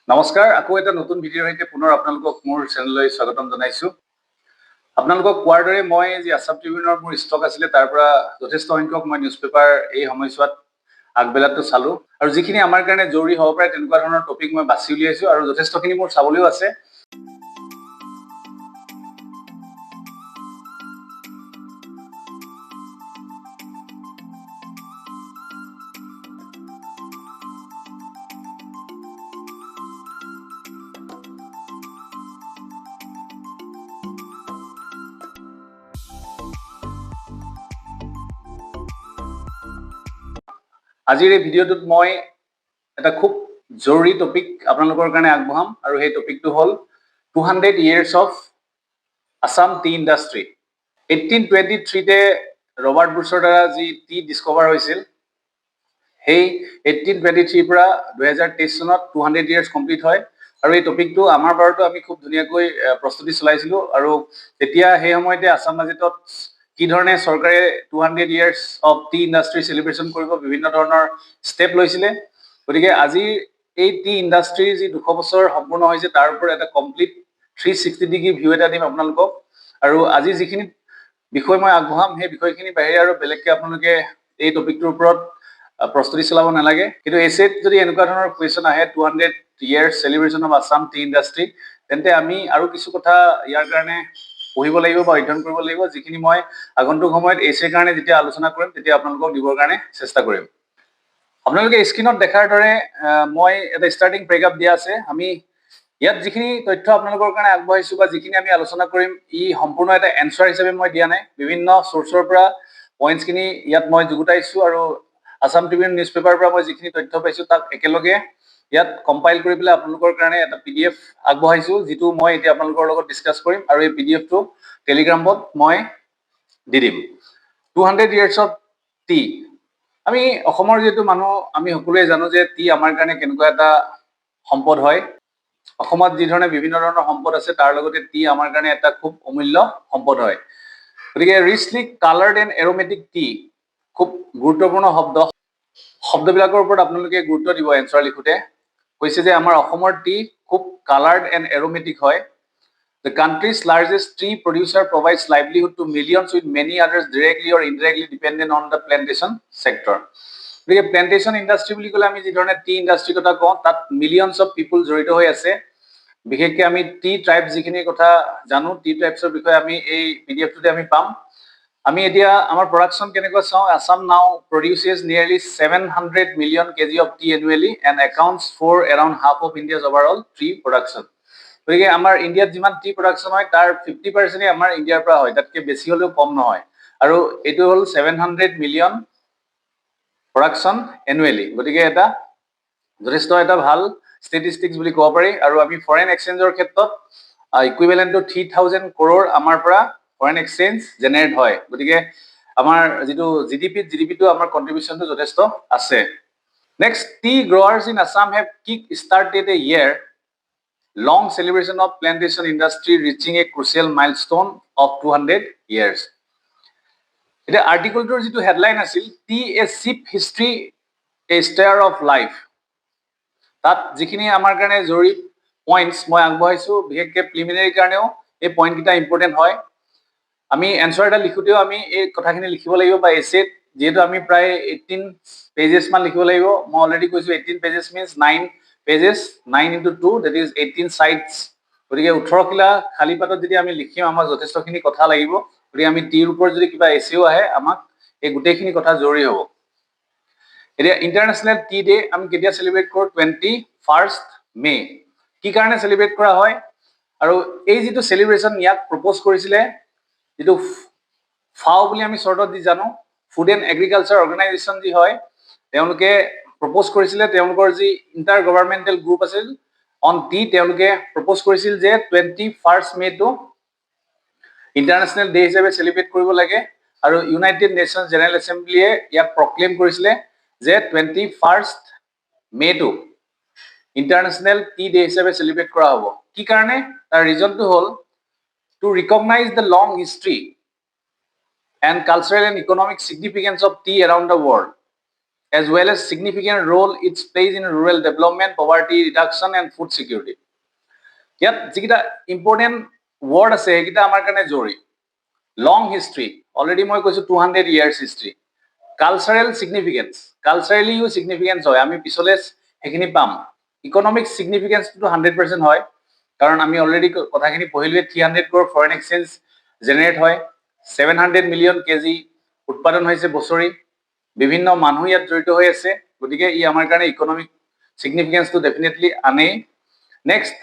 নমস্কাৰ, আকৌ এটা নতুন ভিডিঅ'ৰ সৈতে পুনৰ আপোনালোকক মোৰ চেনেললৈ স্বাগতম জনাইছোঁ। আপোনালোকক কোৱাৰ দৰে মই যি আছাম ট্ৰিবিউনৰ মোৰ ষ্টক আছিলে তাৰ পৰা যথেষ্ট সংখ্যক মই নিউজ পেপাৰ এই সময়ছোৱাত আগবেলাটো চালোঁ আৰু যিখিনি আমাৰ কাৰণে জৰুৰী হ'ব পাৰে তেনেকুৱা ধৰণৰ টপিক মই বাছি উলিয়াইছোঁ আৰু যথেষ্টখিনি মোৰ চাবলৈও আছে। আজিৰ এই ভিডিঅ'টোত মই এটা খুব জৰুৰী টপিক আপোনালোকৰ কাৰণে আগবঢ়াম আৰু সেই টপিকটো হ'ল 200 years of Assam tea industry. 1823তে ৰবাৰ্ট ব্ৰুছৰ দ্বাৰা যি টি ডিস্কভাৰ হৈছিল, সেই 1823 পৰা 2023 চনত 200 years কমপ্লিট হয় আৰু এই টপিকটো আমাৰ বাৰতো আমি খুব ধুনীয়াকৈ প্ৰস্তুতি চলাইছিলোঁ আৰু তেতিয়া সেই সময়তে আছাম বাজেটত কি ধৰণে চৰকাৰে 200 years of T industry celebration কৰিব বিভিন্ন ধৰণৰ ষ্টেপ লৈছিলে। গতিকে আজি এই টি ইণ্ডাষ্ট্ৰীৰ যি 200 বছৰ সম্পূৰ্ণ হৈছে তাৰ ওপৰত এটা কমপ্লিট 360 ডিগ্ৰী ভিউ এটা দিম আপোনালোকক। আৰু আজি যিখিনি বিষয় মই আগবঢ়াম সেই বিষয়খিনি বাহিৰে আৰু বেলেগকৈ আপোনালোকে এই টপিকটোৰ ওপৰত প্ৰস্তুতি চলাব নালাগে। কিন্তু এছেত যদি এনেকুৱা ধৰণৰ কুৱেশ্যন আহে 200 years celebration of Assam tea industry, তেন্তে আমি আৰু কিছু কথা ইয়াৰ কাৰণে পঢ়িব লাগিব বা অধ্যয়ন কৰিব লাগিব, যিখিনি মই আগন্তুক সময়ত এছেৰ কাৰণে যেতিয়া আলোচনা কৰিম তেতিয়া আপোনালোকক দিবৰ কাৰণে চেষ্টা কৰিম। আপোনালোকে স্ক্ৰীণত দেখাৰ দৰে মই এটা ষ্টাৰ্টিং ব্ৰেকআপ দিয়া আছে। আমি ইয়াত যিখিনি তথ্য আপোনালোকৰ কাৰণে আগবঢ়াইছোঁ বা যিখিনি আমি আলোচনা কৰিম, ই সম্পূৰ্ণ এটা এনচাৰ হিচাপে মই দিয়া নাই। বিভিন্ন চ'ৰ্চৰ পৰা পইণ্টছখিনি ইয়াত মই যুগুতাইছোঁ আৰু আছাম ট্ৰিবিউন নিউজ পেপাৰৰ পৰা মই যিখিনি তথ্য পাইছোঁ তাক একেলগে ইয়াত কম্পাইল কৰি পেলাই আপোনালোকৰ কাৰণে এটা PDF আগবঢ়াইছোঁ, যিটো মই এতিয়া আপোনালোকৰ লগত ডিছকাছ কৰিম আৰু এই PDFটো টেলিগ্ৰামত মই দি দিম। 200 years of টি। আমি অসমৰ যিহেতু মানুহ, আমি সকলোৱে জানো যে টি আমাৰ কাৰণে কেনেকুৱা এটা সম্পদ হয়। অসমত যি ধৰণে বিভিন্ন ধৰণৰ সম্পদ আছে তাৰ লগতে টি আমাৰ কাৰণে এটা খুব অমূল্য সম্পদ হয়। গতিকে ৰিচলি কালাৰ্ড এণ্ড এৰোমেটিক টি খুব গুৰুত্বপূৰ্ণ শব্দবিলাকৰ ওপৰত আপোনালোকে গুৰুত্ব দিব এনচাৰ লিখোঁতে। কৈছে যে আমাৰ অসমৰ টি খুব কালাৰ্ড এণ্ড এৰোমেটিক হয়। The country's largest tea producer provides livelihood to millions with many others directly or indirectly dependent on the plantation sector. গতিকে প্লেণ্টেশ্যন ইণ্ডাষ্ট্ৰী বুলি ক'লে আমি যি ধৰণে টি ইণ্ডাষ্ট্ৰীৰ কথা কওঁ তাত মিলিয়নছ অফ পিপুল জড়িত হৈ আছে। বিশেষকৈ আমি টি ট্ৰাইব যিখিনি কথা জানো, টি ট্ৰাইবছৰ বিষয়ে আমি এই PDFটোতে আমি পাম। আমি এতিয়া আমাৰ প্ৰডাকশ্যন কেনেকৈ চাওঁ। আছাম নাও produces নিয়াৰলি 700 million kg of tea annually and accounts for around half of India's overall tea production. গতিকে আমাৰ ইণ্ডিয়াত যিমান টি প্ৰডাকশ্যন হয় তাৰ 50% আমাৰ ইণ্ডিয়াৰ পৰা হয়, তাতকৈ বেছি হ'লেও কম নহয়। আৰু এইটো হ'ল 700 million প্ৰডাকশ্যন এনুৱেলি। গতিকে এটা যথেষ্ট এটা ভাল ষ্টেটিষ্টিক্স বুলি ক'ব পাৰি। আৰু আমি ফৰেইন এক্সচেঞ্জৰ ক্ষেত্ৰত ইকুইভেলেণ্ট টু 3000 crore আমাৰ পৰা ফৰেইন এক্সচেঞ্জ জেনেৰেট হয়। গতিকে আমাৰ যিটো জিডিপিটো আমাৰ কণ্ট্ৰিবিউশ্যনটো যথেষ্ট আছে। Next, tea growers in Assam have kick started a year long celebration of plantation industry reaching a crucial milestone of 200 years. এটা আৰ্টিকলটোৰ যিটো হেডলাইন আছিল tea a cheap history a star of life, তাত যিখিনি আমাৰ কাৰণে জৰুৰী পইণ্টছ মই আগবঢ়াইছোঁ, বিশেষকৈ প্ৰিলিমিনাৰীৰ কাৰণেও এই পইণ্টকেইটা ইম্পৰ্টেণ্ট হয়। আমি এনচাৰ এটা লিখোঁতেও আমি এই কথাখিনি লিখিব লাগিব বা এছেত যিহেতু আমি প্ৰায় 18 pages মান লিখিব লাগিব। মই অলৰেডি কৈছোঁ 18 pages means 9 pages, 9 into 2 that is 18 sides. গতিকে 18 খিলা খালী পাতত যদি আমি লিখিম আমাৰ যথেষ্টখিনি কথা লাগিব। গতিকে আমি টিৰ ওপৰত যদি কিবা এছেও আহে আমাক এই গোটেইখিনি কথা জৰুৰী হ'ব। এতিয়া ইণ্টাৰনেশ্যনেল টি ডে আমি কেতিয়া চেলিব্ৰেট কৰোঁ? 21 May। কি কাৰণে চেলিব্ৰেট কৰা হয় আৰু এই যিটো চেলিব্ৰেশ্যন ইয়াক প্ৰপ'জ কৰিছিলে যিটো ফাও বুলি আমি চৰ্টত দি জানো, ফুড এণ্ড এগ্ৰিকালচাৰ অৰ্গেনাইজেশ্যন যি হয়, তেওঁলোকে প্ৰপ'জ কৰিছিলে, তেওঁলোকৰ যি ইণ্টাৰ গভাৰ্ণমেণ্টেল গ্ৰুপ আছিল অন টি, তেওঁলোকে প্ৰপ'জ কৰিছিল যে 21 Mayটো ইণ্টাৰনেশ্যনেল ডে হিচাপে চেলিব্ৰেট কৰিব লাগে। আৰু ইউনাইটেড নেশ্যনছ জেনেৰেল এছেম্বলিয়ে ইয়াক প্ৰক্লেম কৰিছিলে যে 21 Mayটো ইণ্টাৰনেশ্যনেল টি ডে হিচাপে চেলিব্ৰেট কৰা হ'ব। কি কাৰণে? তাৰ ৰিজনটো হ'ল to recognise the long history and cultural and economic significance of tea around the world. as well as significant role it plays in rural development, poverty reduction and food security. ইয়াত যিকেইটা important word আছে সেইকেইটা আমাৰ কাৰণে জৰুৰী. লং history, already মই কৈছোঁ 200 years history. Cultural significance, কালচাৰেলিও ছিগনিফিকেঞ্চ হয়, আমি পিছলৈ সেইখিনি পাম. ইকনমিক ছিগনিফিকেঞ্চটো 100% হয়, কাৰণ আমি অলৰেডি কথাখিনি পঢ়িলোৱে. 300 crore ফৰেইন এক্সচেঞ্জ জেনেৰেট হয়, 700 million কেজি উৎপাদন হৈছে বছৰি, বিভিন্ন মানুহ ইয়াত জড়িত হৈ আছে, গতিকে ই আমাৰ কাৰণে ইকনমিক ছিগনিফিকেঞ্চটো ডেফিনেটলি আনেই. নেক্সট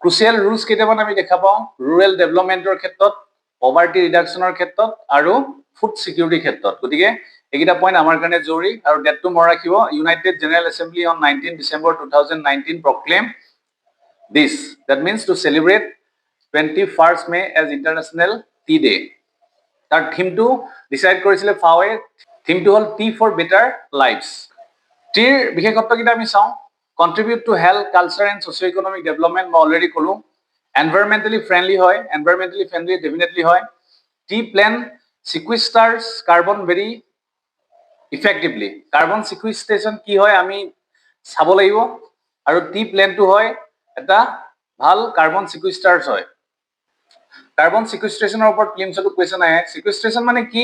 ক্ৰুচিয়েল ৰুলছ কেইটামান আমি দেখা পাওঁ ৰুৰেল ডেভেলপমেণ্টৰ ক্ষেত্ৰত, পভাৰ্টি ৰিডাকশ্যনৰ ক্ষেত্ৰত আৰু ফুড ছিকিউৰিটিৰ ক্ষেত্ৰত. গতিকে এইকেইটা পইণ্ট আমাৰ কাৰণে জৰুৰী. আৰু ডেটটো মনত ৰাখিব, United General Assembly on 19 December 2019 proclaim দিছ, that means to celebrate 21 May as international tea day. তাৰ থিমটো ডিচাইড কৰিছিলে ফাৱে, থিমটো হ'ল টি ফৰ বেটাৰ লাইফছ. টিৰ বিশেষত্বকেইটা আমি চাওঁ. Contribute to health, culture and socio' economic development মই অলৰেডি ক'লোঁ. এনভাইৰমেণ্টেলি ফ্ৰেণ্ডলি হয়, এনভাইৰমেণ্টেলি ফ্ৰেণ্ডলি ডেফিনেটলি হয়. Tea plant sequesters carbon very effectively. Carbon sequestration কি হয় আমি চাব লাগিব, আৰু টি প্লেনটো হয় এটা ভাল কাৰ্বন চিকুইষ্টাৰ্ছ হয়. কাৰ্বন চিকুইষ্ট্ৰেশ্যনৰ ওপৰত ফিল্মছতো কুৱেশ্যন আহে. চিকুইষ্ট্ৰেশ্যন মানে কি,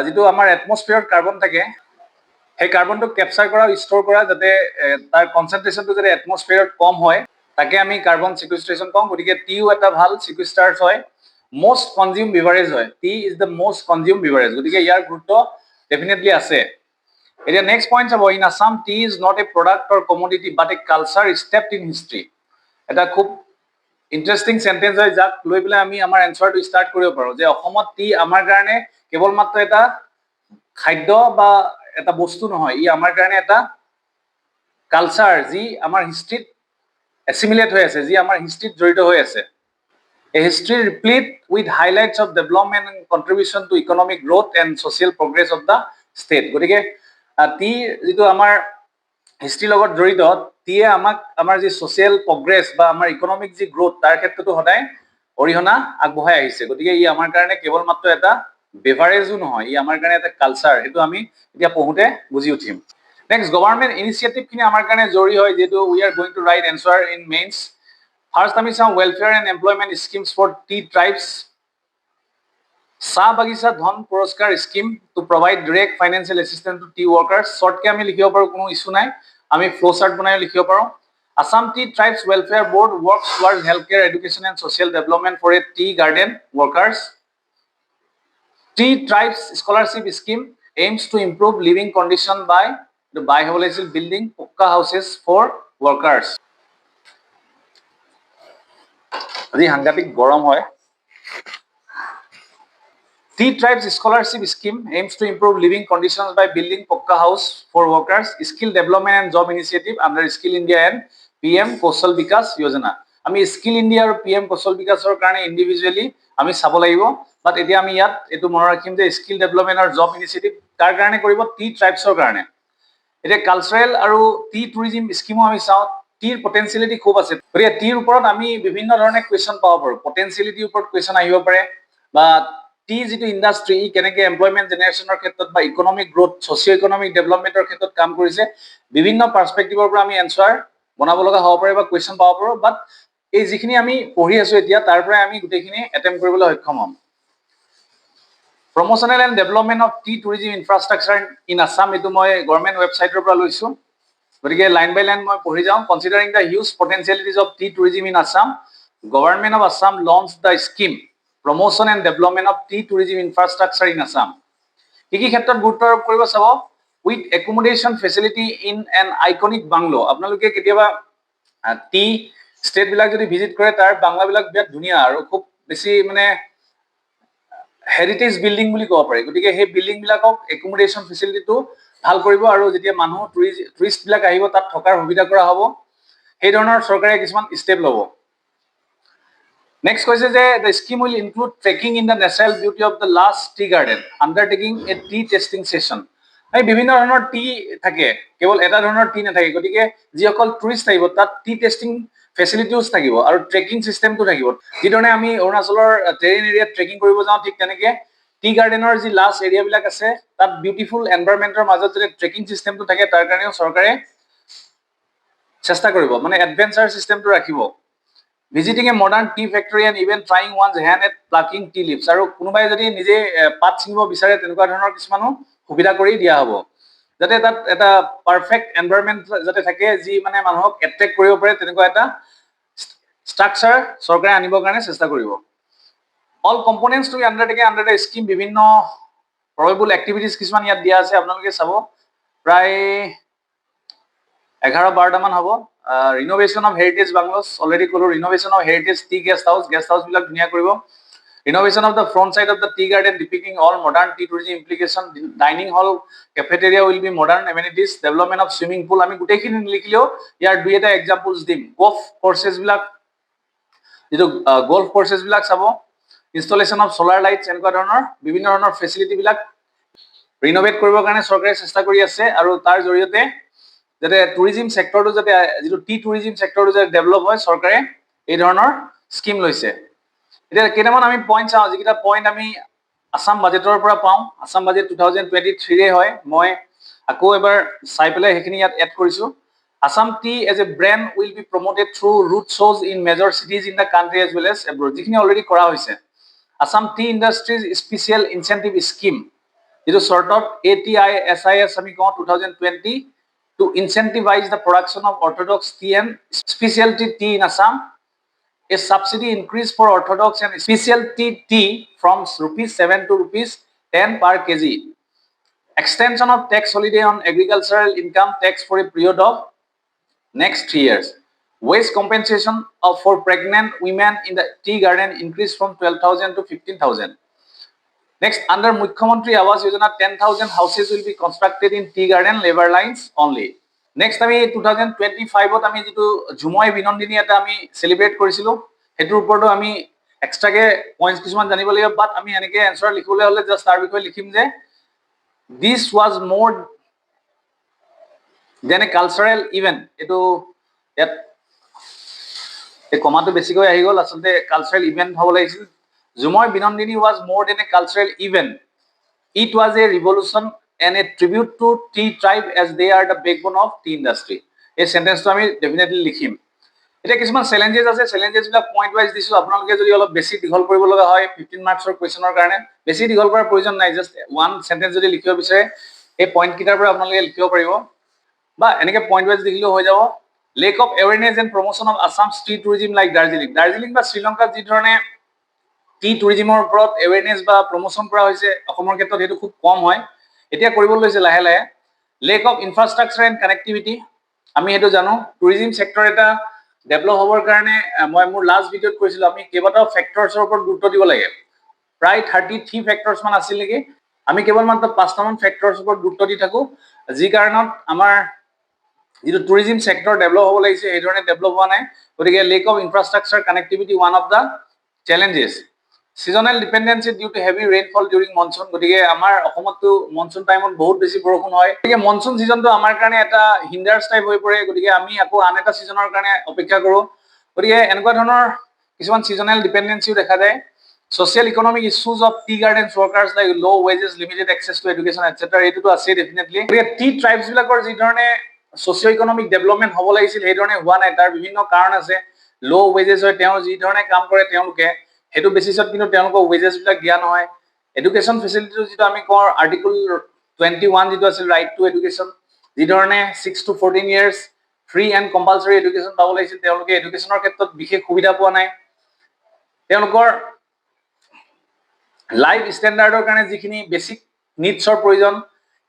যিটো আমাৰ এটমছফিয়াৰত কাৰ্বন থাকে, সেই কাৰ্বনটোক কেপচাৰ কৰা, ষ্ট'ৰ কৰা, যাতে তাৰ কনচেন্ট্ৰেশ্যনটো যাতে এটমছফিয়াৰত কম হয়, তাকে আমি কাৰ্বন চিকুইষ্ট্ৰেশ্যন কওঁ. গতিকে টিও এটা ভাল চিকুইষ্টাৰ্ছ হয়. মষ্ট কনজিউম বিভাৰেজ হয়, tea is the most consume beverage, গতিকে ইয়াৰ গুৰুত্ব ডেফিনেটলি আছে. এতিয়া নেক্সট পইণ্ট চাব, in Assam tea is not a product or commodity but a culture steeped in history. এটা খুব ইণ্টাৰেষ্টিং চেণ্টেঞ্চ হয়, যাক লৈ পেলাই আমি আমাৰ এনচাৰটো ষ্টাৰ্ট কৰিব পাৰোঁ, যে অসমত টি আমাৰ কাৰণে কেৱল মাত্ৰ এটা খাদ্য বা এটা বস্তু নহয়, ই আমাৰ কাৰণে এটা কালচাৰ, যি আমাৰ হিষ্ট্ৰীত এছিমিলেট হৈ আছে, যি আমাৰ হিষ্ট্ৰীত জড়িত হৈ আছে. A history replete with highlights of development and contribution to economic growth and social progress of the state. গতিকে টি যিটো আমাৰ হিষ্ট্ৰীৰ লগত জড়িত, টিয়ে আমাক আমাৰ যি ছ'চিয়েল প্ৰগ্ৰেছ বা আমাৰ ইকনমিক যি গ্ৰোথ, তাৰ ক্ষেত্ৰতো সদায় অৰিহণা আগবঢ়াই আহিছে. গতিকে ই আমাৰ কাৰণে কেৱল মাত্ৰ এটা বেভাৰেজো নহয়, ই আমাৰ কাৰণে এটা কালচাৰ, সেইটো আমি এতিয়া পঢ়োঁতে বুজি উঠিম. নেক্সট গভৰ্ণমেণ্ট ইনিচিয়েটিভখিনি আমাৰ কাৰণে জৰুৰী হয়, যিহেতু we are going to write answer in mains. First আমি চাওঁ welfare and employment schemes for tea tribes. চাহ বাগিচা ধন পুৰস্কাৰ scheme to provide direct financial assistance to the workers. শ্বৰ্টকৈ আমি লিখিব পাৰোঁ, কোনো ইছ্যু নাই, আমি ফ্ল' চাৰ্ট বনাই লিখিব পাৰোঁ. Assam tea tribes welfare board works towards health care, education and social development for a tea garden workers. Tea tribes scholarship scheme aims to improve living condition by হ'ব লাগিছিল building pucca houses for workers. আজি সাংঘাতিক গৰম হয়. T Tribes Scholarship Scheme aims to improve living conditions by building Pokka House for workers, Skill Development and Job Initiative under Skill India and PM Kaushal Vikas Yojana. আমি Skill India আৰু PM Kaushal Vikasৰ কাৰণে individually আমি চাব লাগিব, বাট এতিয়া আমি ইয়াত এইটো মনত ৰাখিম যে স্কিল ডেভেলপমেণ্ট আৰু জব ইনিচিয়েটিভ কাৰ কাৰণে কৰিব, টি ট্ৰাইবছৰ কাৰণে. এতিয়া কালচাৰেল আৰু টি টুৰিজিম স্কিমো আমি চাওঁ. টিৰ পটেঞ্চিয়েলিটি খুব আছে, গতিকে টিৰ ওপৰত আমি বিভিন্ন ধৰণে কুৱেশ্যন পাব পাৰোঁ. পটেঞ্চিয়েলিটিৰ ওপৰত কুৱেশ্যন আহিব পাৰে, বা টি যিটো ইণ্ডাষ্ট্ৰী, ই কেনেকৈ এমপ্লয়মেণ্ট জেনেৰেশ্যনৰ ক্ষেত্ৰত বা ইকনমিক গ্ৰোথ, ছ'চিঅ' ইকনমিক ডেভেলপমেণ্টৰ ক্ষেত্ৰত কাম কৰিছে, বিভিন্ন পাৰ্চপেক্টিভৰ পৰা আমি এনচাৰ বনাব লগা হ'ব পাৰে বা কুৱেশ্যন পাব পাৰোঁ. বাট এই যিখিনি আমি পঢ়ি আছোঁ এতিয়া, তাৰ পৰাই আমি গোটেইখিনি এটেম্প কৰিবলৈ সক্ষম হ'ম. Promotional and development of tea tourism infrastructure in Assam, এইটো মই গভৰ্ণমেণ্ট ৱেবছাইটৰ পৰা লৈছোঁ, গতিকে লাইন বাই লাইন মই পঢ়ি যাওঁ. Considering the huge potentialities of tea tourism in Assam, government of Assam launch the scheme promotion and development of tea tourism infrastructure in Assam. কি কি ক্ষেত্ৰত গুৰুত্ব আৰোপ কৰিব চাব, with accommodation facility in an iconic bungalow. আপোনালোকে কেতিয়াবা টি ষ্টেটবিলাক যদি ভিজিট কৰে, তাৰ বাংলাবিলাক বিৰাট ধুনীয়া আৰু খুব বেছি মানে হেৰিটেজ বিল্ডিং বুলি ক'ব পাৰি. গতিকে সেই বিল্ডিংবিলাকক একোমোডেশ্যন ফেচিলিটিটো ভাল কৰিব, আৰু যেতিয়া মানুহ টুৰিষ্টবিলাক আহিব তাত থকাৰ সুবিধা কৰা হ'ব, সেই ধৰণৰ চৰকাৰে কিছুমান ষ্টেপ ল'ব. নেক্সট কৈছে যে the scheme will include trekking in the natural beauty of the lush tea garden, undertaking a tea tasting session. এই বিভিন্ন ধৰণৰ টি থাকে, কেৱল এটা ধৰণৰ টি নাথাকে, গতিকে যিসকল টুৰিষ্ট আহিব তাত টি টেষ্টিং ফেচিলিটিজ থাকিব আৰু ট্ৰেকিং ছিষ্টেমটো থাকিব. যিধৰণে আমি অৰুণাচলৰ টেৰেইন এৰিয়াত ট্ৰেকিং কৰিব যাওঁ, ঠিক তেনেকৈ টি গাৰ্ডেনৰ যি লাষ্ট এৰিয়াবিলাক আছে তাত বিউটিফুল এনভাইৰনমেণ্টৰ মাজত যদি ট্ৰেকিং চিষ্টেমটো থাকে তাৰ কাৰণেও চৰকাৰে চেষ্টা কৰিব, মানে এডভেঞ্চাৰ চিষ্টেমটো ৰাখিব। Visiting a modern tea factory and even trying one's hand at plucking tea leaves, আৰু কোনোবাই যদি নিজে পাত ছিঙিব বিচাৰে তেনেকুৱা ধৰণৰ কিছুমানো সুবিধা কৰি দিয়া হ'ব, যাতে তাত এটা পাৰফেক্ট এনভাইৰনমেণ্ট যাতে থাকে যি মানে মানুহক এট্ৰেক্ট কৰিব পাৰে, তেনেকুৱা এটা ষ্ট্ৰাকচাৰ চৰকাৰে আনিবৰ কাৰণে চেষ্টা কৰিব। All components to be undertaken under the scheme, বিভিন্ন প্ৰবেবল এক্টিভিটিজ কিছুমান ইয়াত দিয়া আছে, আপোনালোকে চাব প্ৰায় 11-12টামান হ'ব। Renovation of heritage bungalows, already ক'লো, renovation of heritage tea guest হাউচবিলাক ধুনীয়া কৰিব। Renovation of the front side of the tea garden depicting all modern tea tourism implication. Dining hall, cafeteria will be modern amenities. Development of swimming pool. আমি গোটেইখিনি নিলিখিলেও ইয়াৰ দুই এটা examples দিম। Golf কোৰ্চেছবিলাক, যিটো golf কোৰ্চেছবিলাক চাব, ইনষ্টলেশ্যন অফ চলাৰ lights, এনেকুৱা ধৰণৰ বিভিন্ন ধৰণৰ ফেচিলিটিবিলাক ৰিন'ভেট কৰিবৰ কাৰণে চৰকাৰে চেষ্টা কৰি আছে, আৰু তাৰ জৰিয়তে যাতে টুৰিজিম ছেক্টৰটো যাতে যিটো টি টুৰিজিম ছেক্টৰটো যাতে ডেভেলপ হয়, চৰকাৰে এই ধৰণৰ স্কিম লৈছে। এতিয়া কেইটামান আমি পইণ্ট চাওঁ, যিকেইটা পইণ্ট আমি আছাম বাজেটৰ পৰা পাওঁ। আছাম বাজেট 2023 হয়, মই আকৌ এবাৰ চাই পেলাই সেইখিনি ইয়াত এড কৰিছোঁ। Assam tea as a brand will be promoted through road শ্ব'জ in major cities in the country as well as abroad, যিখিনি অলৰেডি কৰা হৈছে। Assam tea industries special incentive scheme, যিটো চৰ্টত ATISIS আমি কওঁ, 2020 to incentivise the production of orthodox tea and speciality tea in Assam. A subsidy increase for orthodox and specialty tea from ₹7 to ₹10 per kg. Extension of tax holiday on agricultural income tax for a period of next 3 years. Waste compensation for pregnant women in the tea garden increase from 12,000 to 15,000. Next, under Mukhyamantri Awas Yojana, 10,000 houses will be constructed in tea garden labor lines only. Next আমি 2025ত আমি যিটো ঝুমই বিনন্দিনী এটা আমি celebrate কৰিছিলোঁ, সেইটোৰ ওপৰতো আমি এক্সট্ৰাকে পইণ্টছ কিছুমান জানিব লাগিব। বাট আমি এনেকৈ এনচাৰ লিখিবলৈ হ'লে জাষ্ট তাৰ বিষয়ে লিখিম যে দিছ was more than a cultural event. এইটো ইয়াত এই কমাটো বেছিকৈ আহি গ'ল, আচলতে কালচাৰেল ইভেণ্ট হ'ব লাগিছিল। Jhumoir Binandini was more than a cultural event, it was a revolution and a tribute to tea tribe as they are the backbone of tea industry. এই সেন্টেন্সটো আমি ডেফিনেটলি লিখিম। এতিয়া কিছুমান চেলেঞ্জেছ আছে, চেলেঞ্জেছবিলাক পইণ্ট ৱাইজ দিছোঁ। আপোনালোকে যদি অলপ বেছি দীঘল কৰিব লগা হয় 15 মাৰ্কছৰ কুৱেশ্যনৰ কাৰণে, বেছি দীঘল কৰাৰ প্ৰয়োজন নাই, জাষ্ট ওৱান চেণ্টেন্স যদি লিখিব বিচাৰে এই পইণ্টকেইটাৰ পৰা আপোনালোকে লিখিব পাৰিব, বা এনেকৈ পইণ্ট ৱাইজ লিখিলেও হৈ যাব। Lake of awareness and promotion of Assam T tourism like Darjeeling বা শ্ৰীলংকাত যি ধৰণে টি টুৰিজিমৰ ওপৰত এৱেৰনেছ বা প্ৰমোশ্যন কৰা হৈছে, অসমৰ ক্ষেত্ৰত সেইটো খুব কম হয়, এতিয়া কৰিবলৈ লৈছে লাহে লাহে। Lake of infrastructure and connectivity, আমি সেইটো জানো। টুৰিজিম ছেক্টৰ এটা ডেভেলপ হ'বৰ কাৰণে মই মোৰ লাষ্ট ভিডিঅ'ত কৈছিলোঁ আমি কেইবাটাও ফেক্টৰ্ছৰ ওপৰত গুৰুত্ব দিব লাগে। প্ৰায় 33 ফেক্টৰ্ছমান আছিল নেকি, আমি কেৱল মাত্ৰ 5টামান ফেক্টৰ্ছৰ ওপৰত গুৰুত্ব দি থাকোঁ, যি কাৰণত আমাৰ যিটো টুৰিজিম ছেক্টৰ ডেভেলপ হ'ব লাগিছে সেইধৰণে ডেভেলপ হোৱা নাই। গতিকে lack of infrastructure connectivity one of the challenges. Seasonal dependency due to heavy rainfall during monsoon, গতিকে আমাৰ অসমতো মনচুন টাইমত বহুত বেছি বৰষুণ হয়, গতিকে মনচুন চিজনটো আমাৰ কাৰণে এটা হিণ্ডাৰ্ছ টাইপ হৈ পৰে, গতিকে আমি আকৌ আন এটা ছিজনৰ কাৰণে অপেক্ষা কৰোঁ। গতিকে এনেকুৱা ধৰণৰ কিছুমান ছিজনেল ডিপেন্ডেন্সিও দেখা যায়। Socio economic issues of tea gardens workers like low' wages, limited access to education etcetera, এইটোতো আছেই ডেফিনেটলি। গতিকে টি ট্ৰাইবছবিলাকৰ যি ধৰণে ছ'চিঅ' ইকনমিক ডেভেলপমেণ্ট হ'ব লাগিছিল সেইধৰণে হোৱা নাই, তাৰ বিভিন্ন কাৰণ আছে। ল' ৱেজেছ হয়, তেওঁ যি ধৰণে কাম কৰে তেওঁলোকে সেইটো বেচিছত কিন্তু তেওঁলোকৰ ৱেজেছবিলাক দিয়া নহয়। এডুকেশ্যন ফেচিলিটিটো যিটো আমি কওঁ আৰ্টিকল 21 যিটো আছিল ৰাইট টু এডুকেশ্যন, যি ধৰণে 6 to 14 years free and compulsory education পাব লাগিছিল, তেওঁলোকে এডুকেশ্যনৰ ক্ষেত্ৰত বিশেষ সুবিধা পোৱা নাই। তেওঁলোকৰ লাইফ ষ্টেণ্ডাৰ্ডৰ কাৰণে যিখিনি বেছিক নিডছৰ প্ৰয়োজন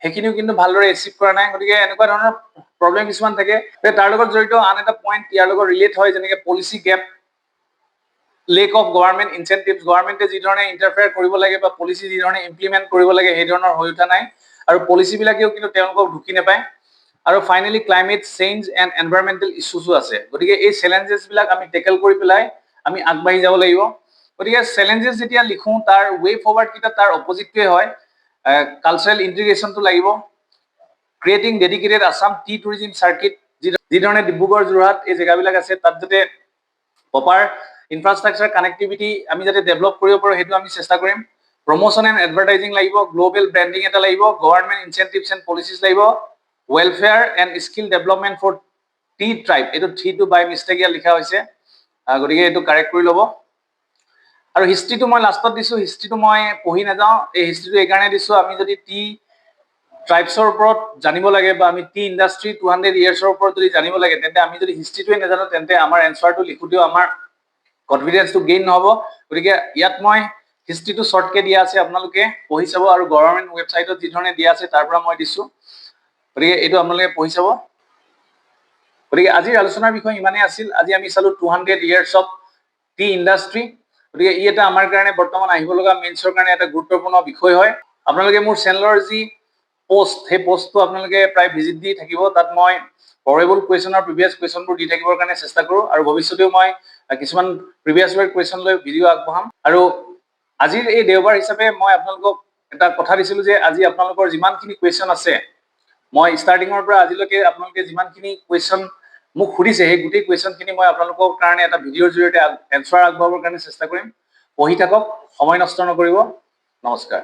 সেইখিনিও কিন্তু ভালদৰে এচিভ কৰা নাই। গতিকে এনেকুৱা ধৰণৰ প্ৰব্লেম কিছুমান থাকে। তাৰ লগত জড়িত আন এটা পইণ্ট ইয়াৰ লগত ৰিলেট হয়, যেনেকৈ policy gap, lack of government incentives, গভৰ্ণমেণ্টে যি ধৰণে ইণ্টাৰফেয়াৰ কৰিব লাগে বা পলিচি যি ধৰণে ইমপ্লিমেণ্ট কৰিব লাগে সেই ধৰণৰ হৈ উঠা নাই, আৰু পলিচিবিলাকেও কিন্তু তেওঁলোকক ঢুকি নাপায়। আৰু finally climate change and environmental ইছ্যুজো আছে। গতিকে এই চেলেঞ্জেছবিলাক আমি টেকেল কৰি পেলাই আমি আগবাঢ়ি যাব লাগিব। গতিকে চেলেঞ্জেছ যেতিয়া লিখোঁ তাৰ ৱে ফৰৱাৰ্ডকেইটা তাৰ অপজিটটোৱে হয়। কালচাৰেল ইণ্টিগ্ৰেশ্যনটো লাগিব, creating dedicated Assam T tourism circuit, যি ধৰণে ডিব্ৰুগড় যোৰহাট এই জেগাবিলাক আছে তাত যাতে প্ৰপাৰ ইনফ্ৰাষ্ট্ৰাকচাৰ কানেক্টিভিটি আমি যাতে ডেভেলপ কৰিব পাৰোঁ সেইটো আমি চেষ্টা কৰিম। প্ৰমোশ্যন এণ্ড এডভাৰটাইজিং লাগিব, গ্ল'বেল ব্ৰেণ্ডিং এটা লাগিব, গভৰ্ণমেণ্ট ইনচেণ্টিভছ এণ্ড পলিচিছ লাগিব, welfare and skill development for the tribe, এইটো থিটো বাই মিষ্টেক ইয়াত লিখা হৈছে, গতিকে এইটো কাৰেক্ট কৰি ল'ব। আৰু হিষ্ট্ৰীটো মই লাষ্টত দিছোঁ, হিষ্ট্ৰীটো মই পঢ়ি নাযাওঁ, এই হিষ্ট্ৰীটো এইকাৰণে দিছোঁ, আমি যদি টি ট্ৰাইবছৰ ওপৰত জানিব লাগে বা আমি টি ইণ্ডাষ্ট্ৰী 200 ইয়াৰ্ছৰ ওপৰত যদি জানিব লাগে, তেন্তে আমি যদি হিষ্ট্ৰীটোৱে নাজানো, তেন্তে আমাৰ এনচাৰটো লিখোঁতেও আমাৰ কনফিডেন্সটো গেইন নহ'ব। গতিকে ইয়াত মই হিষ্ট্ৰীটো শ্বৰ্টকে দিয়া আছে, আপোনালোকে পঢ়ি চাব, আৰু গভৰ্ণমেণ্ট ৱেবছাইটত যি ধৰণে দিয়া আছে তাৰ পৰা মই দিছোঁ, গতিকে এইটো আপোনালোকে পঢ়ি চাব। গতিকে আজিৰ আলোচনাৰ বিষয় ইমানেই আছিল। আজি আমি চালোঁ 200 ইয়াৰ্ছ অফ টি ইণ্ডাষ্ট্ৰী। গতিকে ই এটা আমাৰ কাৰণে বৰ্তমান আহিব লগা মেইনছৰ কাৰণে এটা গুৰুত্বপূৰ্ণ বিষয় হয়। আপোনালোকে মোৰ চেনেলৰ যি পোষ্ট, সেই পোষ্টটো আপোনালোকে প্ৰায় ভিজিট দি থাকিব। তাত মই পৰেবল কুৱেশ্যন আৰু প্ৰিভিয়াছ কুৱেশ্যনবোৰ দি থাকিবৰ কাৰণে চেষ্টা কৰোঁ, আৰু ভৱিষ্যতেও মই কিছুমান প্ৰিভিয়াছ ইয়াৰ কুৱেশ্যন লৈ ভিডিঅ' আগবঢ়াম। আৰু আজিৰ এই দেওবাৰ হিচাপে মই আপোনালোকক এটা কথা দিছিলোঁ যে আজি আপোনালোকৰ যিমানখিনি কুৱেশ্যন আছে, মই ষ্টাৰ্টিঙৰ পৰা আজিলৈকে আপোনালোকে যিমানখিনি কুৱেশ্যন মোক সুধিছে, সেই গোটেই কুৱেশ্যনখিনি মই আপোনালোকৰ কাৰণে এটা ভিডিঅ'ৰ জৰিয়তে এনচাৰ আগবঢ়াবৰ কাৰণে চেষ্টা কৰিম। পঢ়ি থাকক, সময় নষ্ট নকৰিব। নমস্কাৰ।